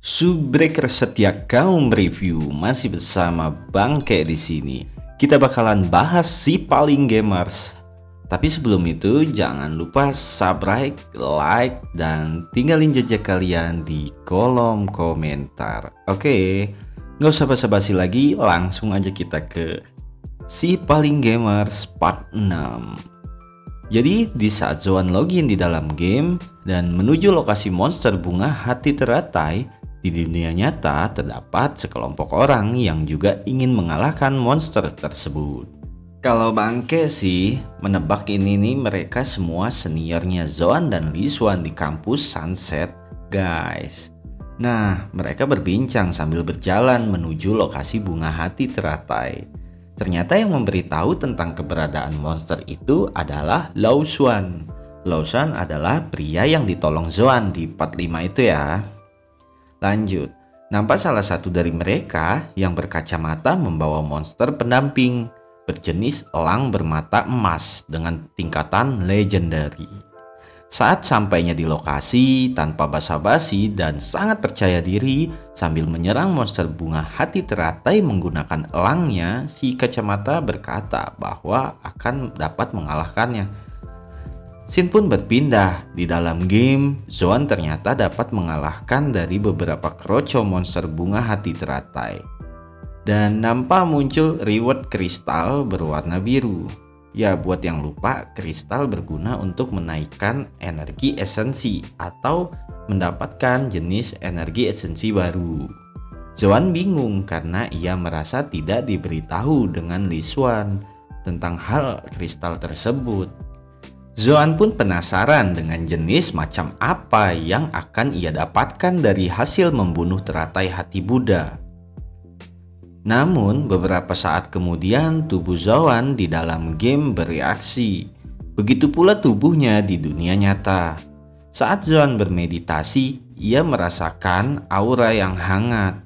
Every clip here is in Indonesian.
Subbreaker setia kaum review masih bersama Bangke di sini. Kita bakalan bahas si paling gamers. Tapi sebelum itu jangan lupa subscribe, like, dan tinggalin jejak kalian di kolom komentar. Oke, nggak usah basa-basi lagi, langsung aja kita ke si paling gamers part 6. Jadi di saat Zoan login di dalam game dan menuju lokasi monster bunga hati teratai, di dunia nyata terdapat sekelompok orang yang juga ingin mengalahkan monster tersebut. Kalau Bangke sih menebak ini nih, mereka semua seniornya Zoan dan Liswan di kampus Sunset, guys. Nah, mereka berbincang sambil berjalan menuju lokasi bunga hati teratai. Ternyata yang memberitahu tentang keberadaan monster itu adalah Lao Xuan. Lao Xuan adalah pria yang ditolong Zoan di part 5 itu ya. Lanjut, nampak salah satu dari mereka yang berkacamata membawa monster pendamping berjenis elang bermata emas dengan tingkatan legendary. Saat sampainya di lokasi tanpa basa-basi dan sangat percaya diri sambil menyerang monster bunga hati teratai menggunakan elangnya, si kacamata berkata bahwa akan dapat mengalahkannya. Scene pun berpindah. Di dalam game, Zoan ternyata dapat mengalahkan dari beberapa kroco monster bunga hati teratai. Dan nampak muncul reward kristal berwarna biru. Ya, buat yang lupa, kristal berguna untuk menaikkan energi esensi atau mendapatkan jenis energi esensi baru. Zoan bingung karena ia merasa tidak diberitahu dengan Liswan tentang hal kristal tersebut. Zoan pun penasaran dengan jenis macam apa yang akan ia dapatkan dari hasil membunuh teratai hati Buddha. Namun beberapa saat kemudian tubuh Zoan di dalam game bereaksi. Begitu pula tubuhnya di dunia nyata. Saat Zoan bermeditasi, ia merasakan aura yang hangat.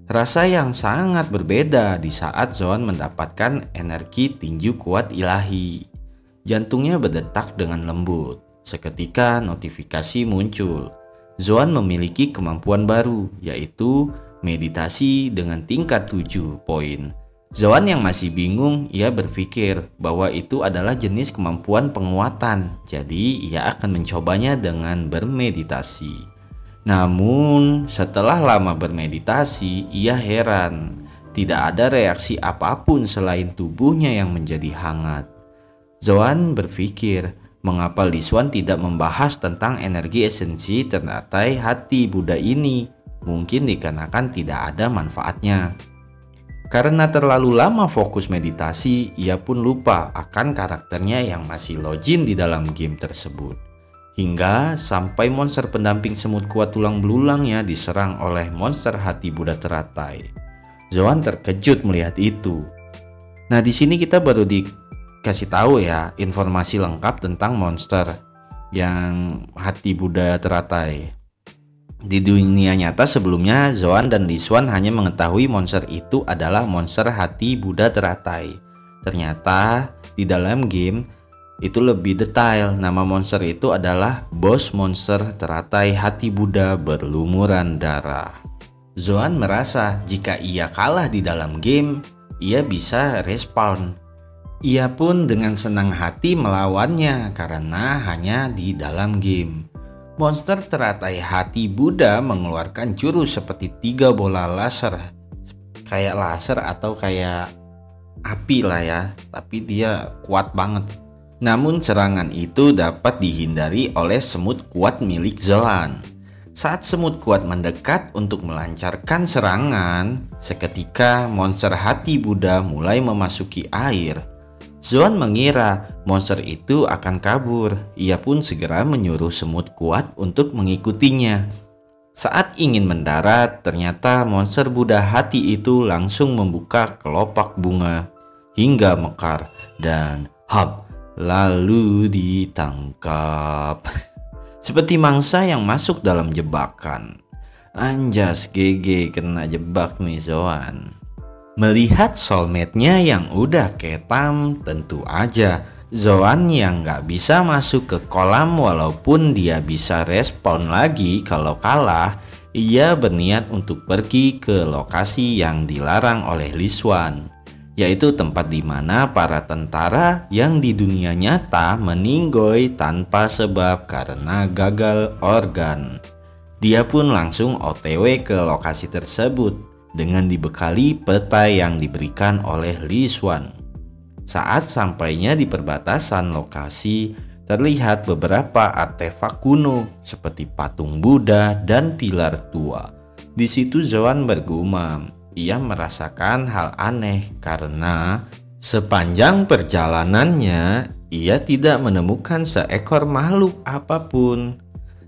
Rasa yang sangat berbeda di saat Zoan mendapatkan energi tinju kuat ilahi. Jantungnya berdetak dengan lembut. Seketika notifikasi muncul. Zoan memiliki kemampuan baru, yaitu meditasi dengan tingkat 7 poin. Zoan yang masih bingung, ia berpikir bahwa itu adalah jenis kemampuan penguatan. Jadi ia akan mencobanya dengan bermeditasi. Namun setelah lama bermeditasi, ia heran. Tidak ada reaksi apapun selain tubuhnya yang menjadi hangat. Zoan berpikir, mengapa Liswan tidak membahas tentang energi esensi teratai hati Buddha ini? Mungkin dikarenakan tidak ada manfaatnya. Karena terlalu lama fokus meditasi, ia pun lupa akan karakternya yang masih login di dalam game tersebut. Hingga sampai monster pendamping semut kuat tulang belulangnya diserang oleh monster hati Buddha teratai. Zoan terkejut melihat itu. Nah, di sini kita baru kasih tahu ya informasi lengkap tentang monster yang hati Buddha teratai. Di dunia nyata sebelumnya, Zoan dan Liswan hanya mengetahui monster itu adalah monster hati Buddha teratai. Ternyata di dalam game itu lebih detail. Nama monster itu adalah bos monster teratai hati Buddha berlumuran darah. Zoan merasa jika ia kalah di dalam game, ia bisa respawn. Ia pun dengan senang hati melawannya karena hanya di dalam game. Monster teratai hati Buddha mengeluarkan jurus seperti 3 bola laser. Kayak laser atau kayak api lah ya, tapi dia kuat banget. Namun serangan itu dapat dihindari oleh semut kuat milik Zoan. Saat semut kuat mendekat untuk melancarkan serangan, seketika monster hati Buddha mulai memasuki air. Zoan mengira monster itu akan kabur. Ia pun segera menyuruh semut kuat untuk mengikutinya. Saat ingin mendarat, ternyata monster Buddha hati itu langsung membuka kelopak bunga hingga mekar dan lalu ditangkap. Seperti mangsa yang masuk dalam jebakan. Anjas GG kena jebak nih Zoan. Melihat soulmate-nya yang udah ketam, tentu aja Zoan yang gak bisa masuk ke kolam walaupun dia bisa respawn lagi kalau kalah, Ia berniat untuk pergi ke lokasi yang dilarang oleh Li Xuan, yaitu tempat di mana para tentara yang di dunia nyata meninggoy tanpa sebab karena gagal organ. Dia pun langsung OTW ke lokasi tersebut dengan dibekali peta yang diberikan oleh Li Xuan. Saat sampainya di perbatasan lokasi, terlihat beberapa artefak kuno seperti patung Buddha dan pilar tua. Di situ Zoan bergumam. Ia merasakan hal aneh karena sepanjang perjalanannya ia tidak menemukan seekor makhluk apapun.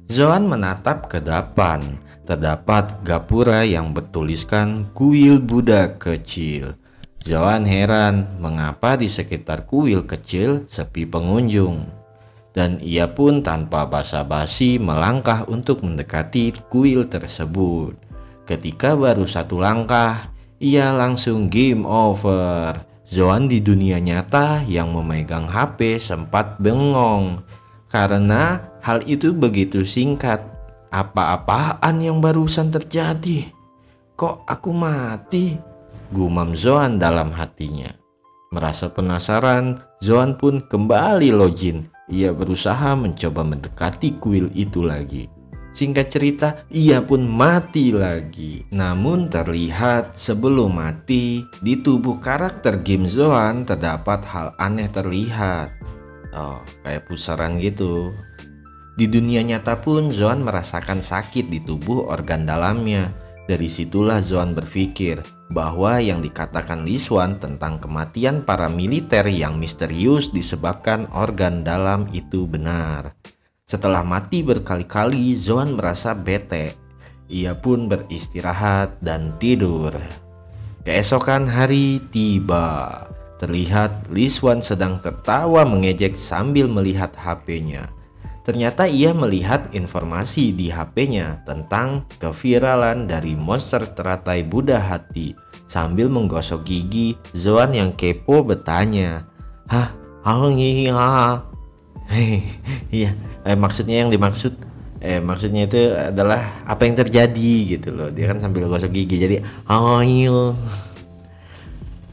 Zoan menatap ke depan. Terdapat gapura yang bertuliskan kuil Buddha kecil. Zoan heran mengapa di sekitar kuil kecil sepi pengunjung. Dan ia pun tanpa basa-basi melangkah untuk mendekati kuil tersebut. Ketika baru satu langkah, ia langsung game over. Zoan di dunia nyata yang memegang HP sempat bengong karena hal itu begitu singkat. Apa-apaan yang barusan terjadi? Kok aku mati? Gumam Zoan dalam hatinya. Merasa penasaran, Zoan pun kembali login. Ia berusaha mencoba mendekati kuil itu lagi. Singkat cerita, ia pun mati lagi. Namun terlihat sebelum mati, di tubuh karakter game Zoan terdapat hal aneh terlihat. Kayak pusaran gitu. Di dunia nyata pun Zoan merasakan sakit di tubuh organ dalamnya. Dari situlah Zoan berpikir bahwa yang dikatakan Li Xuan tentang kematian para militer yang misterius disebabkan organ dalam itu benar. Setelah mati berkali-kali, Zoan merasa bete. Ia pun beristirahat dan tidur. Keesokan hari tiba. Terlihat Li Xuan sedang tertawa mengejek sambil melihat HP-nya. Ternyata ia melihat informasi di HP-nya tentang keviralan dari monster teratai Buddha hati. Sambil menggosok gigi, Zoan yang kepo bertanya, "Hah? Iya, maksudnya yang dimaksud maksudnya itu adalah apa yang terjadi gitu loh." Dia kan sambil gosok gigi, jadi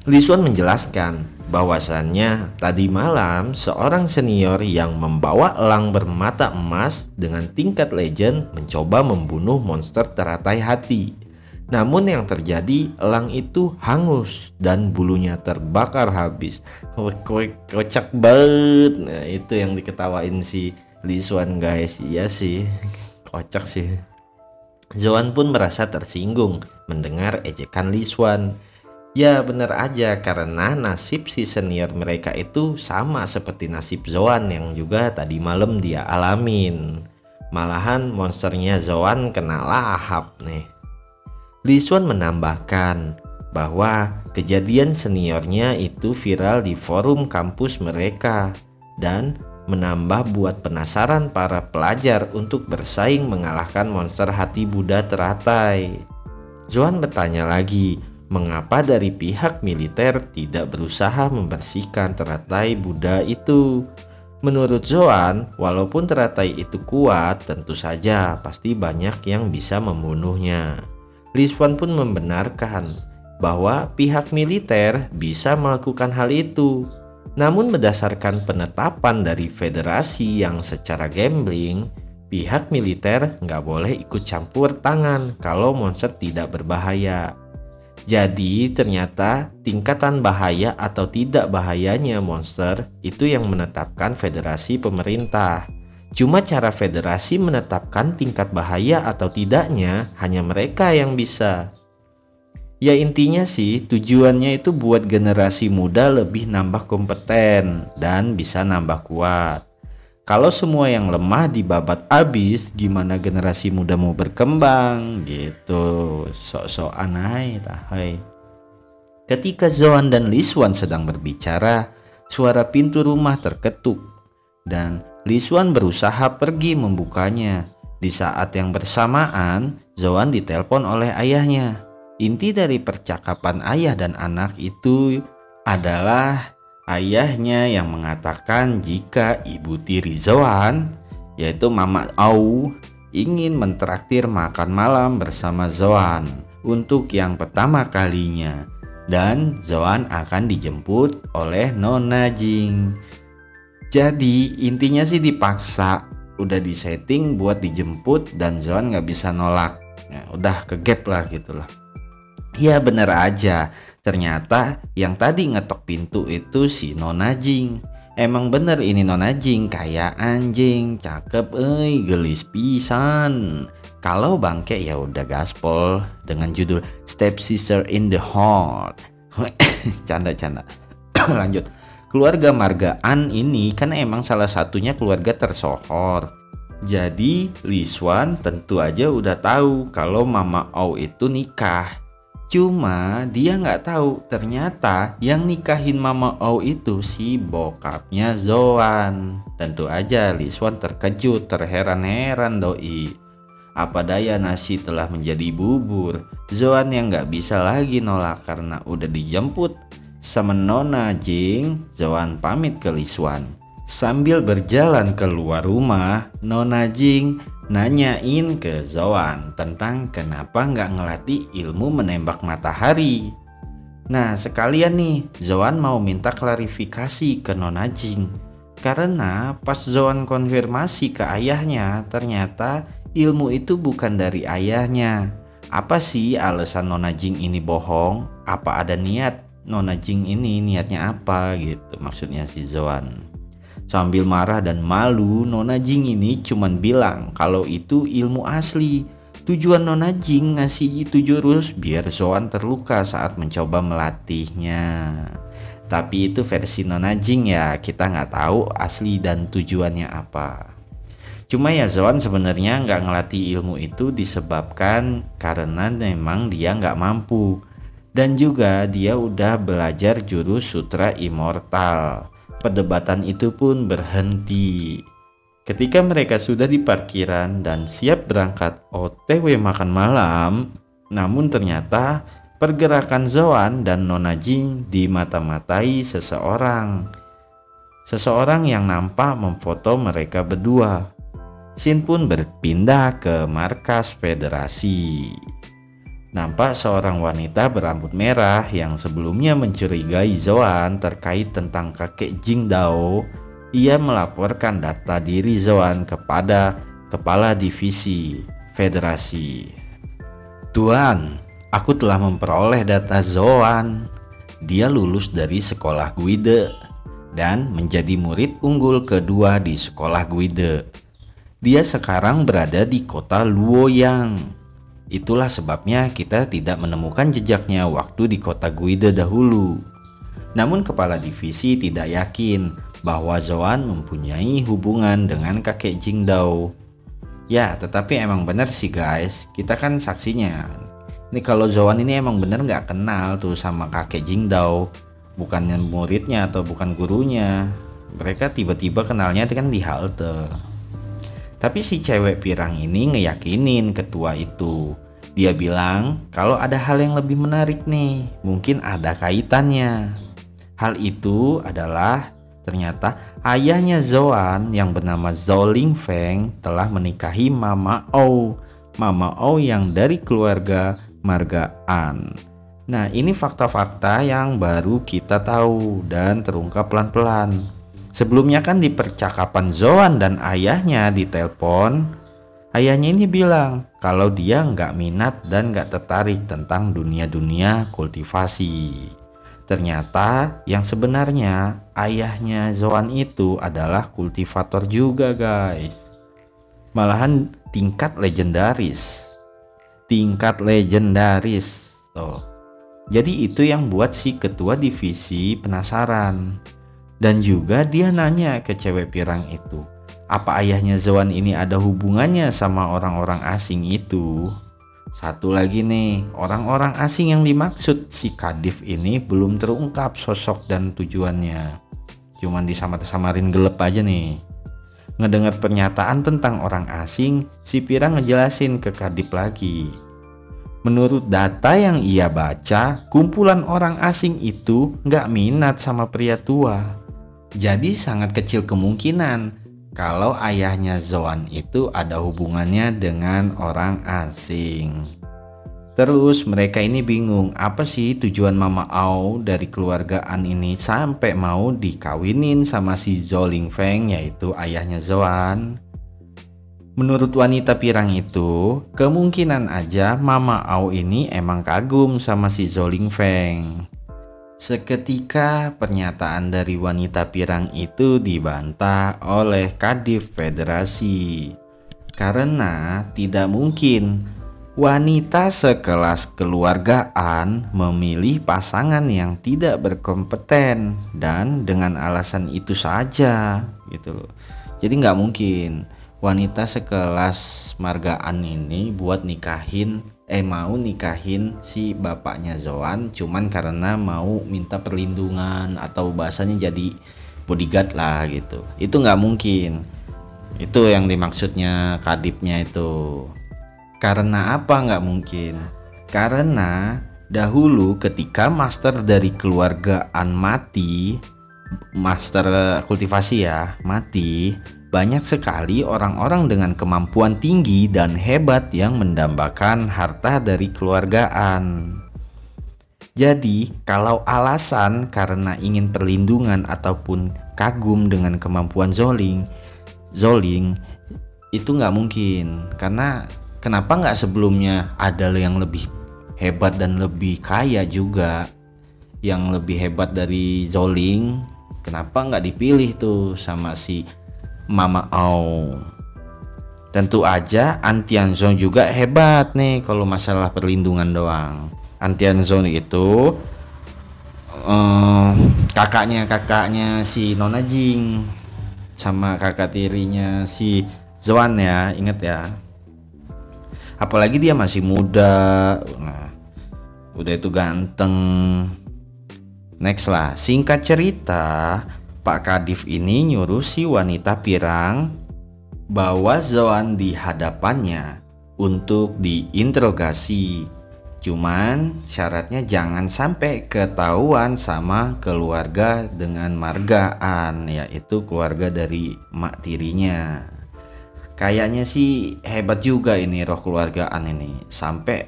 Li Xuan menjelaskan bahwasannya tadi malam seorang senior yang membawa elang bermata emas dengan tingkat legend mencoba membunuh monster teratai hati. Namun yang terjadi, elang itu hangus dan bulunya terbakar habis. Kocak banget. Nah, itu yang diketawain si Li Xuan guys. Iya sih, kocak sih. Zoan pun merasa tersinggung mendengar ejekan Li Xuan. Ya benar aja, karena nasib si senior mereka itu sama seperti nasib Zoan yang juga tadi malam dia alamin. Malahan monsternya Zoan kena lahap nih. Li Xuan menambahkan bahwa kejadian seniornya itu viral di forum kampus mereka dan menambah buat penasaran para pelajar untuk bersaing mengalahkan monster hati Buddha teratai. Zoan bertanya lagi, mengapa dari pihak militer tidak berusaha membersihkan teratai Buddha itu? Menurut Zoan, walaupun teratai itu kuat, tentu saja pasti banyak yang bisa membunuhnya. Li Xuan pun membenarkan bahwa pihak militer bisa melakukan hal itu. Namun berdasarkan penetapan dari federasi yang secara gambling, pihak militer nggak boleh ikut campur tangan kalau monster tidak berbahaya. Jadi ternyata tingkatan bahaya atau tidak bahayanya monster itu yang menetapkan federasi pemerintah. Cuma cara federasi menetapkan tingkat bahaya atau tidaknya hanya mereka yang bisa. Ya intinya sih tujuannya itu buat generasi muda lebih nambah kompeten dan bisa nambah kuat. Kalau semua yang lemah dibabat abis, gimana generasi muda mau berkembang gitu. Sok-sokan hai. Ketika Zoan dan Li Xuan sedang berbicara, suara pintu rumah terketuk dan Li Xuan berusaha pergi membukanya. Di saat yang bersamaan, Zoan ditelepon oleh ayahnya. Inti dari percakapan ayah dan anak itu adalah ayahnya yang mengatakan jika ibu tiri Zoan, yaitu Mama Au, ingin mentraktir makan malam bersama Zoan untuk yang pertama kalinya. Dan Zoan akan dijemput oleh Nona Jing. Jadi intinya sih dipaksa, udah disetting buat dijemput dan Zoan gak bisa nolak. Ya, udah kegap lah gitu lah. Ya bener aja, ternyata yang tadi ngetok pintu itu si Nona Jing. Emang bener ini Nona Jing kayak anjing, cakep gelis pisan. Kalau bangke ya udah gaspol dengan judul Step Sister in the Heart. Canda-canda. Lanjut. Keluarga Margaan ini kan emang salah satunya keluarga tersohor. Jadi Liswan tentu aja udah tahu kalau Mama Au itu nikah. Cuma dia nggak tahu ternyata yang nikahin Mama Au itu si bokapnya Zoan. Tentu aja Liswan terkejut, terheran-heran doi. Apa daya nasi telah menjadi bubur. Zoan yang nggak bisa lagi nolak karena udah dijemput sama Nona Jing. Zoan pamit ke Liswan. Sambil berjalan keluar rumah, Nona Jing nanyain ke Zoan tentang kenapa nggak ngelatih ilmu menembak matahari. Nah sekalian nih Zoan mau minta klarifikasi ke Nona Jing. Karena pas Zoan konfirmasi ke ayahnya, ternyata ilmu itu bukan dari ayahnya. Apa sih alasan Nona Jing ini bohong? Apa ada niat Nona Jing ini niatnya apa gitu maksudnya si Zoan. Sambil marah dan malu, Nona Jing ini cuman bilang kalau itu ilmu asli. Tujuan Nona Jing ngasih itu jurus biar Zoan terluka saat mencoba melatihnya. Tapi itu versi Nona Jing ya, kita nggak tahu asli dan tujuannya apa. Cuma ya Zoan sebenarnya nggak ngelatih ilmu itu disebabkan karena memang dia nggak mampu. Dan juga dia udah belajar jurus sutra immortal. Perdebatan itu pun berhenti. Ketika mereka sudah di parkiran dan siap berangkat OTW makan malam, namun ternyata pergerakan Zoan dan Nona Jing dimata-matai seseorang. Seseorang yang nampak memfoto mereka berdua. Scene pun berpindah ke markas federasi. Nampak seorang wanita berambut merah yang sebelumnya mencurigai Zoan terkait tentang kakek Jingdao. Ia melaporkan data diri Zoan kepada kepala divisi federasi. Tuan, aku telah memperoleh data Zoan. Dia lulus dari sekolah Guide dan menjadi murid unggul kedua di sekolah Guide. Dia sekarang berada di kota Luoyang. Itulah sebabnya kita tidak menemukan jejaknya waktu di kota Guide dahulu. Namun kepala divisi tidak yakin bahwa Zoan mempunyai hubungan dengan kakek Jingdao. Ya, tetapi emang benar sih guys, kita kan saksinya. Ini kalau Zoan ini emang bener nggak kenal tuh sama kakek Jingdao. Bukannya muridnya atau bukan gurunya. Mereka tiba-tiba kenalnya kan di halte. Tapi si cewek pirang ini ngeyakinin ketua itu. Dia bilang kalau ada hal yang lebih menarik nih, mungkin ada kaitannya. Hal itu adalah ternyata ayahnya Zoan yang bernama Zhou Lingfeng telah menikahi Mama Ou. Mama Ou yang dari keluarga Margaan. Nah ini fakta-fakta yang baru kita tahu dan terungkap pelan-pelan. Sebelumnya kan di percakapan Zoan dan ayahnya di telepon, ayahnya ini bilang kalau dia nggak minat dan nggak tertarik tentang dunia-dunia kultivasi. Ternyata yang sebenarnya ayahnya Zoan itu adalah kultivator juga guys. Malahan tingkat legendaris. Oh. Jadi itu yang buat si ketua divisi penasaran. Dan juga dia nanya ke cewek pirang itu, apa ayahnya Zoan ini ada hubungannya sama orang-orang asing itu? Satu lagi nih, orang-orang asing yang dimaksud si Kadif ini belum terungkap sosok dan tujuannya. Cuman disamar-samarin gelap aja nih. Ngedengar pernyataan tentang orang asing, si pirang ngejelasin ke Kadif lagi. Menurut data yang ia baca, kumpulan orang asing itu nggak minat sama pria tua. Jadi sangat kecil kemungkinan kalau ayahnya Zoan itu ada hubungannya dengan orang asing. Terus mereka ini bingung, apa sih tujuan Mama Au dari keluarga An ini sampai mau dikawinin sama si Zhou Lingfeng, yaitu ayahnya Zoan. Menurut wanita pirang itu, kemungkinan aja Mama Au ini emang kagum sama si Zhou Lingfeng. Seketika pernyataan dari wanita pirang itu dibantah oleh Kadif Federasi. Karena tidak mungkin wanita sekelas keluargaan memilih pasangan yang tidak berkompeten dan dengan alasan itu saja gitu loh. Jadi nggak mungkin wanita sekelas margaan ini buat mau nikahin si bapaknya Zoan cuman karena mau minta perlindungan atau bahasanya jadi bodyguard lah gitu. Itu nggak mungkin. Itu yang dimaksudnya kadipnya itu. Karena apa nggak mungkin? Karena dahulu ketika master dari keluarga An mati, master kultivasi ya, mati, banyak sekali orang-orang dengan kemampuan tinggi dan hebat yang mendambakan harta dari keluargaan. Jadi, kalau alasan karena ingin perlindungan ataupun kagum dengan kemampuan Zoling itu nggak mungkin. Karena kenapa nggak sebelumnya ada yang lebih hebat dan lebih kaya juga, yang lebih hebat dari Zoling? Kenapa nggak dipilih tuh sama si Mama Au? Tentu aja An Tianzong juga hebat nih kalau masalah perlindungan doang. An Tianzong itu kakaknya si Nona Jing sama kakak tirinya si Zoan ya, inget ya. Apalagi dia masih muda, nah, udah itu ganteng. Next lah, singkat cerita, Pak Kadif ini nyuruh si wanita pirang bawa Zoan di hadapannya untuk diinterogasi. Cuman syaratnya jangan sampai ketahuan sama keluarga dengan margaan, yaitu keluarga dari mak tirinya. Kayaknya sih hebat juga ini roh keluargaan ini, sampai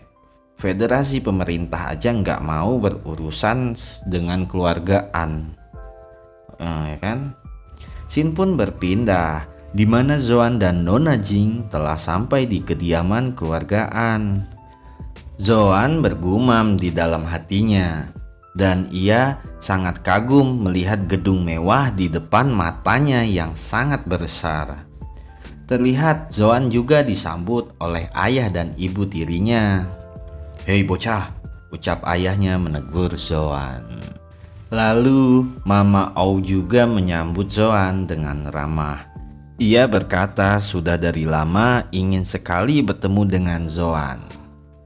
federasi pemerintah aja nggak mau berurusan dengan keluargaan. Ya kan? Scene pun berpindah, di mana Zoan dan Nona Jing telah sampai di kediaman keluargaan. Zoan bergumam di dalam hatinya, dan ia sangat kagum melihat gedung mewah di depan matanya yang sangat besar. Terlihat Zoan juga disambut oleh ayah dan ibu tirinya. "Hei bocah," ucap ayahnya menegur Zoan. Lalu Mama Au juga menyambut Zoan dengan ramah. Ia berkata sudah dari lama ingin sekali bertemu dengan Zoan.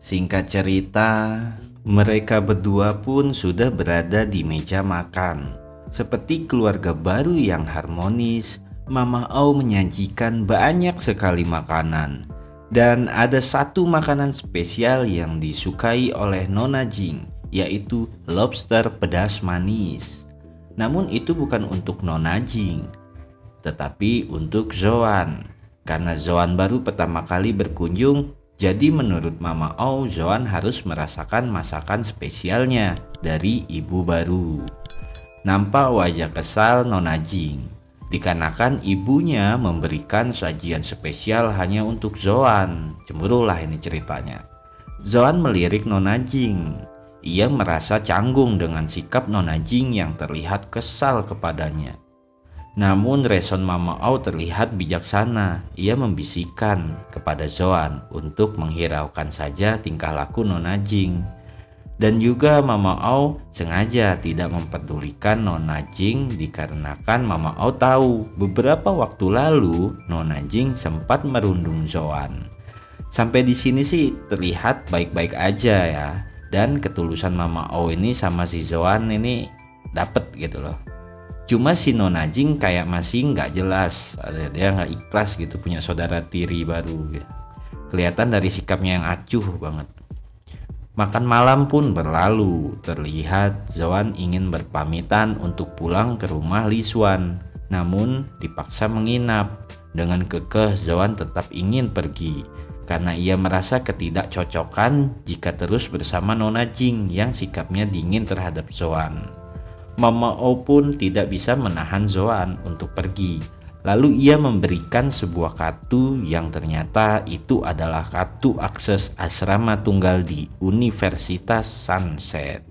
Singkat cerita, mereka berdua pun sudah berada di meja makan. Seperti keluarga baru yang harmonis, Mama Au menyajikan banyak sekali makanan. Dan ada satu makanan spesial yang disukai oleh Nona Jing, yaitu lobster pedas manis. Namun itu bukan untuk Nona Jing, tetapi untuk Zoan. Karena Zoan baru pertama kali berkunjung, jadi menurut Mama Au, Zoan harus merasakan masakan spesialnya dari ibu baru. Nampak wajah kesal Nona Jing, dikarenakan ibunya memberikan sajian spesial hanya untuk Zoan. Cemburulah ini ceritanya. Zoan melirik Nona Jing. Ia merasa canggung dengan sikap Nona Jing yang terlihat kesal kepadanya. Namun respon Mama Au terlihat bijaksana. Ia membisikkan kepada Zoan untuk menghiraukan saja tingkah laku Nona Jing. Dan juga Mama Au sengaja tidak mempedulikan Nona Jing dikarenakan Mama Au tahu beberapa waktu lalu Nona Jing sempat merundung Zoan. Sampai di sini sih terlihat baik-baik aja ya. Dan ketulusan Mama Au ini sama si Zoan ini dapet gitu loh. Cuma si Nona Jing kayak masih nggak jelas, dia nggak ikhlas gitu punya saudara tiri baru gitu. Kelihatan dari sikapnya yang acuh banget. Makan malam pun berlalu. Terlihat Zoan ingin berpamitan untuk pulang ke rumah Li Xuan. namun dipaksa menginap. Dengan kekeh Zoan tetap ingin pergi karena ia merasa ketidakcocokan jika terus bersama Nona Jing yang sikapnya dingin terhadap Zoan. Mama O pun tidak bisa menahan Zoan untuk pergi. Lalu ia memberikan sebuah kartu yang ternyata itu adalah kartu akses asrama tunggal di Universitas Sunset.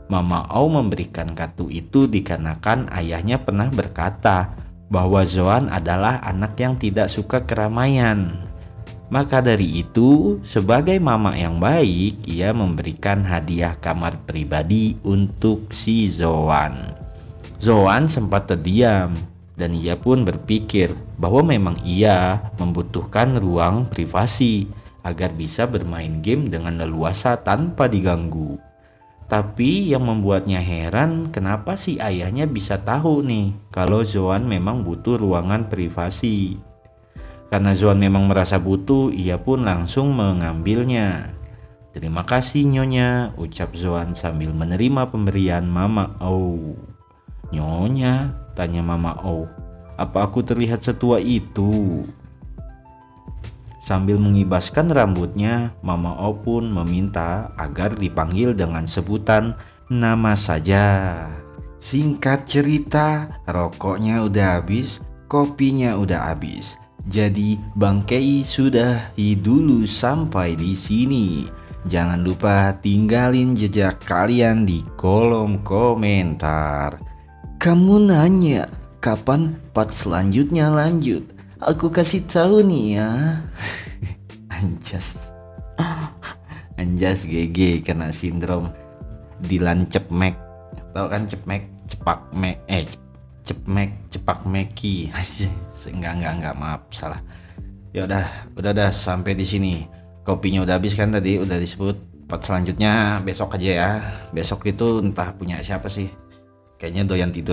Mama O memberikan kartu itu dikarenakan ayahnya pernah berkata bahwa Zoan adalah anak yang tidak suka keramaian. Maka dari itu, sebagai mama yang baik, ia memberikan hadiah kamar pribadi untuk si Zoan. Zoan sempat terdiam dan ia pun berpikir bahwa memang ia membutuhkan ruang privasi agar bisa bermain game dengan leluasa tanpa diganggu. Tapi yang membuatnya heran, kenapa sih ayahnya bisa tahu nih kalau Zoan memang butuh ruangan privasi. Karena Zoan memang merasa butuh, ia pun langsung mengambilnya. "Terima kasih Nyonya," ucap Zoan sambil menerima pemberian Mama O. "Nyonya?" tanya Mama O. "Apa aku terlihat setua itu?" Sambil mengibaskan rambutnya, Mama O pun meminta agar dipanggil dengan sebutan nama saja. Singkat cerita, rokoknya udah habis, kopinya udah habis. Jadi Bang Kei sudahi dulu sampai di sini. Jangan lupa tinggalin jejak kalian di kolom komentar. Kamu nanya kapan part selanjutnya lanjut? Aku kasih tahu nih ya. Anjas GG kena sindrom Dilan Cepmek. Tahu kan Cepmek, cepak meki. Enggak, maaf, salah. Ya udah sampai di sini. Kopinya udah habis kan tadi udah disebut. Part selanjutnya besok aja ya. Besok itu entah punya siapa sih. Kayaknya doyan tidur